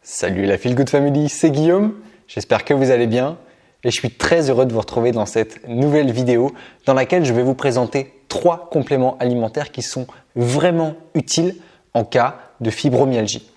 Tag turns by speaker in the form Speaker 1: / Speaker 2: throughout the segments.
Speaker 1: Salut la Feel Good Family, c'est Guillaume, j'espère que vous allez bien et je suis très heureux de vous retrouver dans cette nouvelle vidéo dans laquelle je vais vous présenter 3 compléments alimentaires qui sont vraiment utiles en cas de fibromyalgie.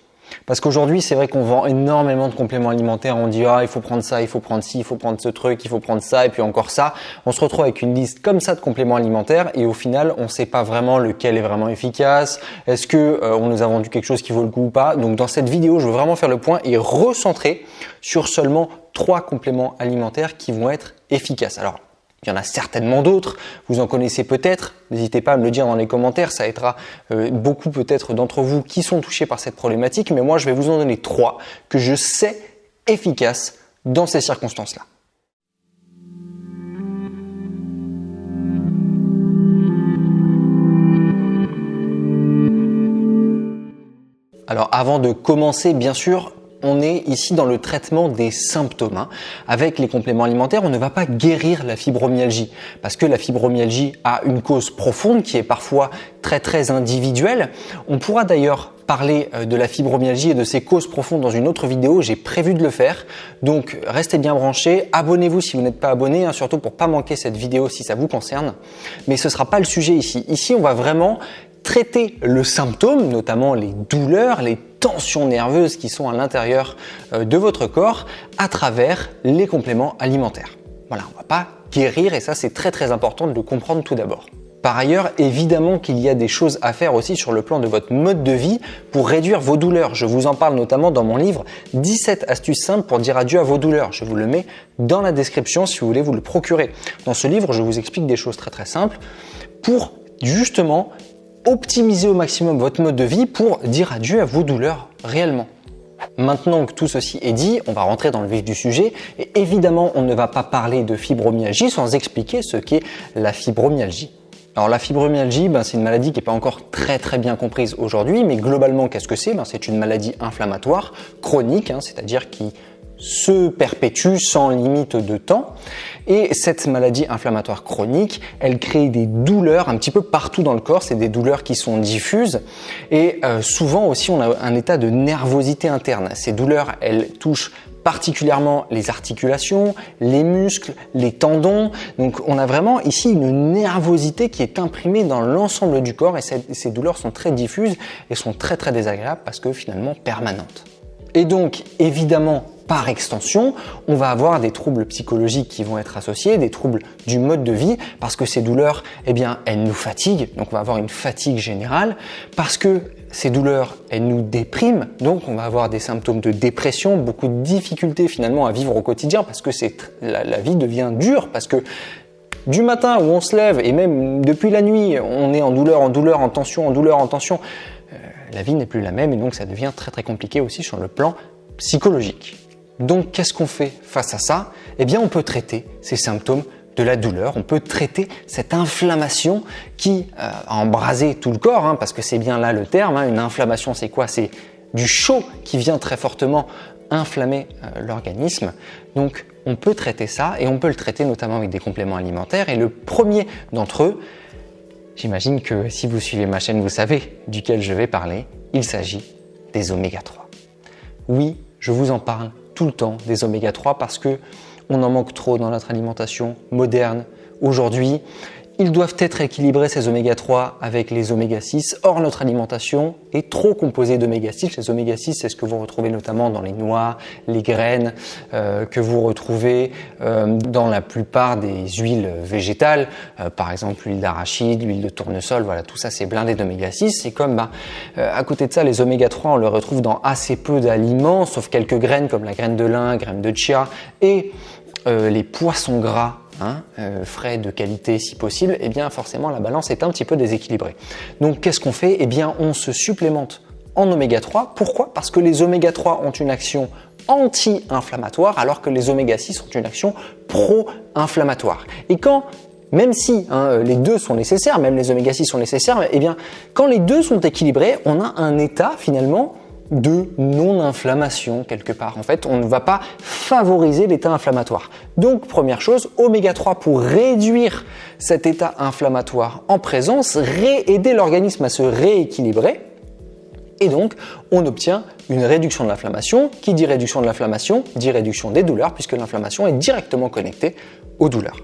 Speaker 1: Parce qu'aujourd'hui, c'est vrai qu'on vend énormément de compléments alimentaires. On dit il faut prendre ça, il faut prendre ci, il faut prendre ce truc, il faut prendre ça et puis encore ça. On se retrouve avec une liste comme ça de compléments alimentaires et au final, on ne sait pas vraiment lequel est vraiment efficace. Est-ce que on nous a vendu quelque chose qui vaut le coup ou pas? Donc dans cette vidéo, je veux vraiment faire le point et recentrer sur seulement 3 compléments alimentaires qui vont être efficaces. Alors, il y en a certainement d'autres, vous en connaissez peut-être, n'hésitez pas à me le dire dans les commentaires, ça aidera beaucoup peut-être d'entre vous qui sont touchés par cette problématique, mais moi je vais vous en donner 3 que je sais efficaces dans ces circonstances-là. Alors avant de commencer, bien sûr, on est ici dans le traitement des symptômes. Avec les compléments alimentaires, on ne va pas guérir la fibromyalgie parce que la fibromyalgie a une cause profonde qui est parfois très individuelle. On pourra d'ailleurs parler de la fibromyalgie et de ses causes profondes dans une autre vidéo, j'ai prévu de le faire. Donc restez bien branchés, abonnez-vous si vous n'êtes pas abonné, surtout pour pas manquer cette vidéo si ça vous concerne. Mais ce ne sera pas le sujet ici. Ici, on va vraiment traiter le symptôme, notamment les douleurs, les tensions nerveuses qui sont à l'intérieur de votre corps à travers les compléments alimentaires. Voilà, on ne va pas guérir et ça c'est très important de le comprendre tout d'abord. Par ailleurs, évidemment qu'il y a des choses à faire aussi sur le plan de votre mode de vie pour réduire vos douleurs. Je vous en parle notamment dans mon livre 17 astuces simples pour dire adieu à vos douleurs. Je vous le mets dans la description si vous voulez vous le procurer. Dans ce livre, je vous explique des choses très simples pour justement optimisez au maximum votre mode de vie pour dire adieu à vos douleurs réellement. Maintenant que tout ceci est dit, on va rentrer dans le vif du sujet et évidemment on ne va pas parler de fibromyalgie sans expliquer ce qu'est la fibromyalgie. Alors la fibromyalgie, c'est une maladie qui n'est pas encore très bien comprise aujourd'hui, mais globalement qu'est-ce que c'est? C'est une maladie inflammatoire chronique, c'est-à-dire qui se perpétue sans limite de temps. Et cette maladie inflammatoire chronique, elle crée des douleurs un petit peu partout dans le corps. C'est des douleurs qui sont diffuses et souvent aussi on a un état de nervosité interne. Ces douleurs, elles touchent particulièrement les articulations, les muscles, les tendons. Donc on a vraiment ici une nervosité qui est imprimée dans l'ensemble du corps et ces douleurs sont très diffuses et sont très désagréables parce que finalement permanentes. Et donc évidemment, par extension, on va avoir des troubles psychologiques qui vont être associés, des troubles du mode de vie, parce que ces douleurs, elles nous fatiguent, donc on va avoir une fatigue générale, parce que ces douleurs, elles nous dépriment, donc on va avoir des symptômes de dépression, beaucoup de difficultés finalement à vivre au quotidien, parce que la vie devient dure, parce que du matin où on se lève, et même depuis la nuit, on est en douleur, en tension, la vie n'est plus la même, et donc ça devient très compliqué aussi sur le plan psychologique. Donc, qu'est-ce qu'on fait face à ça? On peut traiter ces symptômes de la douleur, on peut traiter cette inflammation qui a embrasé tout le corps, parce que c'est bien là le terme. Une inflammation, c'est quoi? C'est du chaud qui vient très fortement inflammer l'organisme. Donc, on peut traiter ça et on peut le traiter notamment avec des compléments alimentaires. Et le premier d'entre eux, j'imagine que si vous suivez ma chaîne, vous savez duquel je vais parler, il s'agit des oméga 3. Oui, je vous en parle tout le temps des oméga 3 parce que on en manque trop dans notre alimentation moderne aujourd'hui. Ils doivent être équilibrés ces oméga 3 avec les oméga 6. Or, notre alimentation est trop composée d'oméga 6. Les oméga 6, c'est ce que vous retrouvez notamment dans les noix, les graines, que vous retrouvez dans la plupart des huiles végétales. Par exemple, l'huile d'arachide, l'huile de tournesol, voilà, tout ça c'est blindé d'oméga 6. C'est comme, à côté de ça, les oméga 3, on le retrouve dans assez peu d'aliments, sauf quelques graines comme la graine de lin, graine de chia et les poissons gras. Frais de qualité si possible, forcément la balance est un petit peu déséquilibrée. Donc qu'est-ce qu'on fait? On se supplémente en oméga 3. Pourquoi? Parce que les oméga 3 ont une action anti-inflammatoire alors que les oméga 6 ont une action pro-inflammatoire. Et même si les deux sont nécessaires, même les oméga 6 sont nécessaires, quand les deux sont équilibrés, on a un état finalement de non-inflammation quelque part. En fait, on ne va pas favoriser l'état inflammatoire. Donc, première chose, oméga 3 pour réduire cet état inflammatoire en présence, aider l'organisme à se rééquilibrer. Et donc, on obtient une réduction de l'inflammation. Qui dit réduction de l'inflammation dit réduction des douleurs, puisque l'inflammation est directement connectée aux douleurs.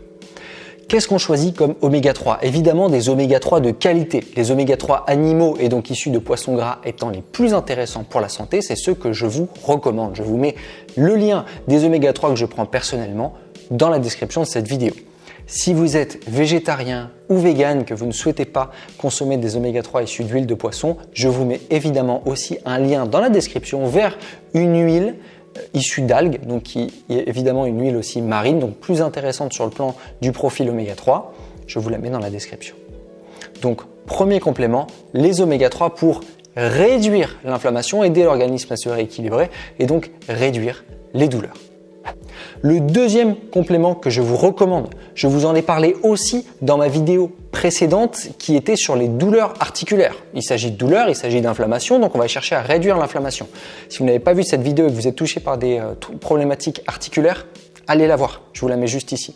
Speaker 1: Qu'est-ce qu'on choisit comme oméga 3? Évidemment des oméga 3 de qualité. Les oméga 3 animaux et donc issus de poissons gras étant les plus intéressants pour la santé, c'est ceux que je vous recommande. Je vous mets le lien des oméga 3 que je prends personnellement dans la description de cette vidéo. Si vous êtes végétarien ou vegan, que vous ne souhaitez pas consommer des oméga 3 issus d'huile de poisson, je vous mets évidemment aussi un lien dans la description vers une huile issue d'algues, donc qui est évidemment une huile aussi marine, donc plus intéressante sur le plan du profil oméga 3. Je vous la mets dans la description. Donc, premier complément, les oméga 3 pour réduire l'inflammation, aider l'organisme à se rééquilibrer et donc réduire les douleurs. Le deuxième complément que je vous recommande, je vous en ai parlé aussi dans ma vidéo précédente qui était sur les douleurs articulaires. Il s'agit de douleurs, il s'agit d'inflammation, donc on va chercher à réduire l'inflammation. Si vous n'avez pas vu cette vidéo et que vous êtes touché par des problématiques articulaires, allez la voir, je vous la mets juste ici.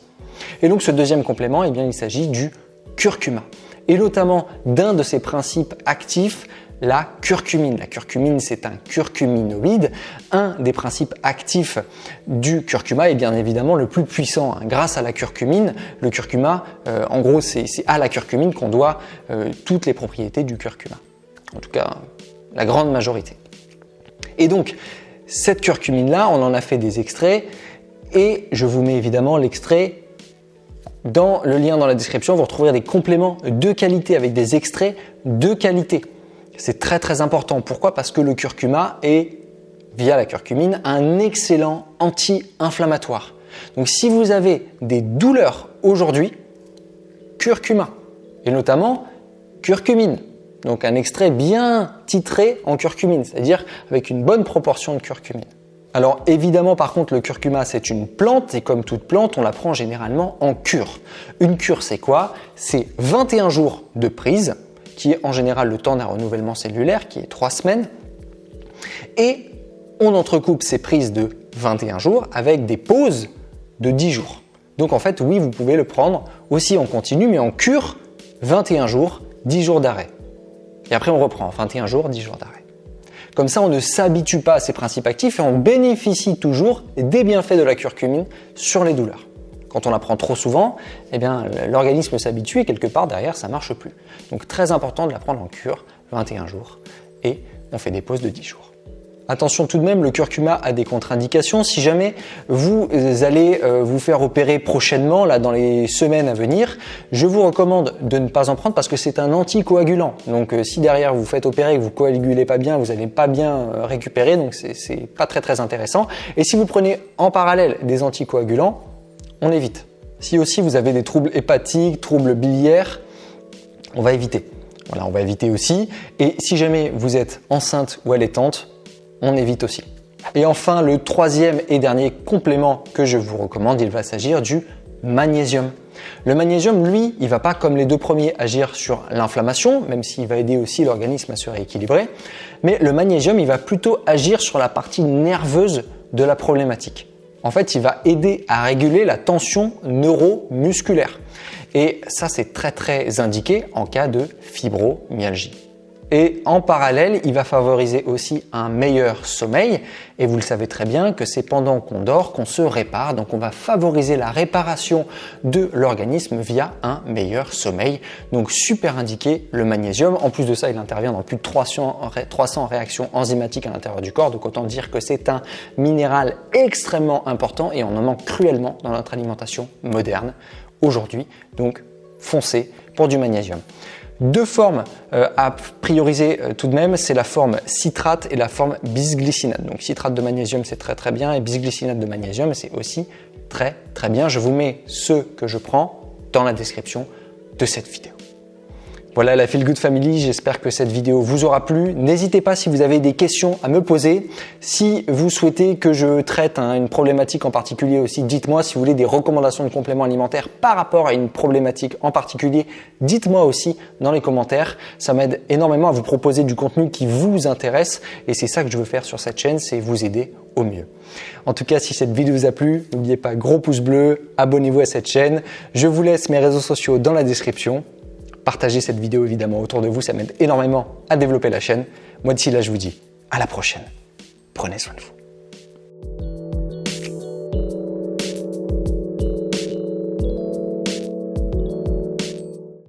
Speaker 1: Et donc ce deuxième complément, eh bien, il s'agit du curcuma et notamment d'un de ses principes actifs, la curcumine. La curcumine, c'est un curcuminoïde. Un des principes actifs du curcuma est bien évidemment le plus puissant. Grâce à la curcumine, le curcuma, en gros, c'est à la curcumine qu'on doit toutes les propriétés du curcuma. En tout cas, la grande majorité. Et donc, cette curcumine-là, on en a fait des extraits et je vous mets évidemment l'extrait dans le lien dans la description. Vous retrouverez des compléments de qualité avec des extraits de qualité. C'est très très important. Pourquoi? Parce que le curcuma est, via la curcumine, un excellent anti-inflammatoire. Donc si vous avez des douleurs aujourd'hui, curcuma, et notamment curcumine, donc un extrait bien titré en curcumine, c'est-à-dire avec une bonne proportion de curcumine. Alors évidemment par contre le curcuma c'est une plante et comme toute plante on la prend généralement en cure. Une cure c'est quoi? C'est 21 jours de prise, qui est en général le temps d'un renouvellement cellulaire, qui est 3 semaines. Et on entrecoupe ces prises de 21 jours avec des pauses de 10 jours. Donc en fait, oui, vous pouvez le prendre aussi en continu, mais en cure, 21 jours, 10 jours d'arrêt. Et après, on reprend 21 jours, 10 jours d'arrêt. Comme ça, on ne s'habitue pas à ces principes actifs et on bénéficie toujours des bienfaits de la curcumine sur les douleurs. Quand on la prend trop souvent, eh bien, l'organisme s'habitue et quelque part derrière, ça ne marche plus. Donc très important de la prendre en cure, 21 jours, et on fait des pauses de 10 jours. Attention tout de même, le curcuma a des contre-indications. Si jamais vous allez vous faire opérer prochainement, là dans les semaines à venir, je vous recommande de ne pas en prendre parce que c'est un anticoagulant. Donc si derrière vous faites opérer et que vous coagulez pas bien, vous n'allez pas bien récupérer, donc c'est pas très très intéressant. Et si vous prenez en parallèle des anticoagulants, on évite. Si aussi vous avez des troubles hépatiques, troubles biliaires, on va éviter. Voilà, on va éviter aussi. Et si jamais vous êtes enceinte ou allaitante, on évite aussi. Et enfin, le troisième et dernier complément que je vous recommande, il va s'agir du magnésium. Le magnésium, lui, il ne va pas comme les deux premiers agir sur l'inflammation, même s'il va aider aussi l'organisme à se rééquilibrer. Mais le magnésium, il va plutôt agir sur la partie nerveuse de la problématique. En fait, il va aider à réguler la tension neuromusculaire. Et ça, c'est très très indiqué en cas de fibromyalgie. Et en parallèle, il va favoriser aussi un meilleur sommeil. Et vous le savez très bien que c'est pendant qu'on dort qu'on se répare. Donc on va favoriser la réparation de l'organisme via un meilleur sommeil. Donc super indiqué le magnésium. En plus de ça, il intervient dans plus de 300 réactions enzymatiques à l'intérieur du corps. Donc autant dire que c'est un minéral extrêmement important et on en manque cruellement dans notre alimentation moderne aujourd'hui. Donc foncez pour du magnésium. Deux formes à prioriser tout de même, c'est la forme citrate et la forme bisglycinate. Donc citrate de magnésium, c'est très très bien et bisglycinate de magnésium, c'est aussi très très bien. Je vous mets ceux que je prends dans la description de cette vidéo. Voilà la Feel Good Family, j'espère que cette vidéo vous aura plu. N'hésitez pas si vous avez des questions à me poser. Si vous souhaitez que je traite une problématique en particulier aussi, dites-moi. Si vous voulez des recommandations de compléments alimentaires par rapport à une problématique en particulier, dites-moi aussi dans les commentaires. Ça m'aide énormément à vous proposer du contenu qui vous intéresse et c'est ça que je veux faire sur cette chaîne, c'est vous aider au mieux. En tout cas, si cette vidéo vous a plu, n'oubliez pas, gros pouce bleu, abonnez-vous à cette chaîne. Je vous laisse mes réseaux sociaux dans la description. Partagez cette vidéo évidemment autour de vous, ça m'aide énormément à développer la chaîne. Moi d'ici là, je vous dis à la prochaine. Prenez soin de vous.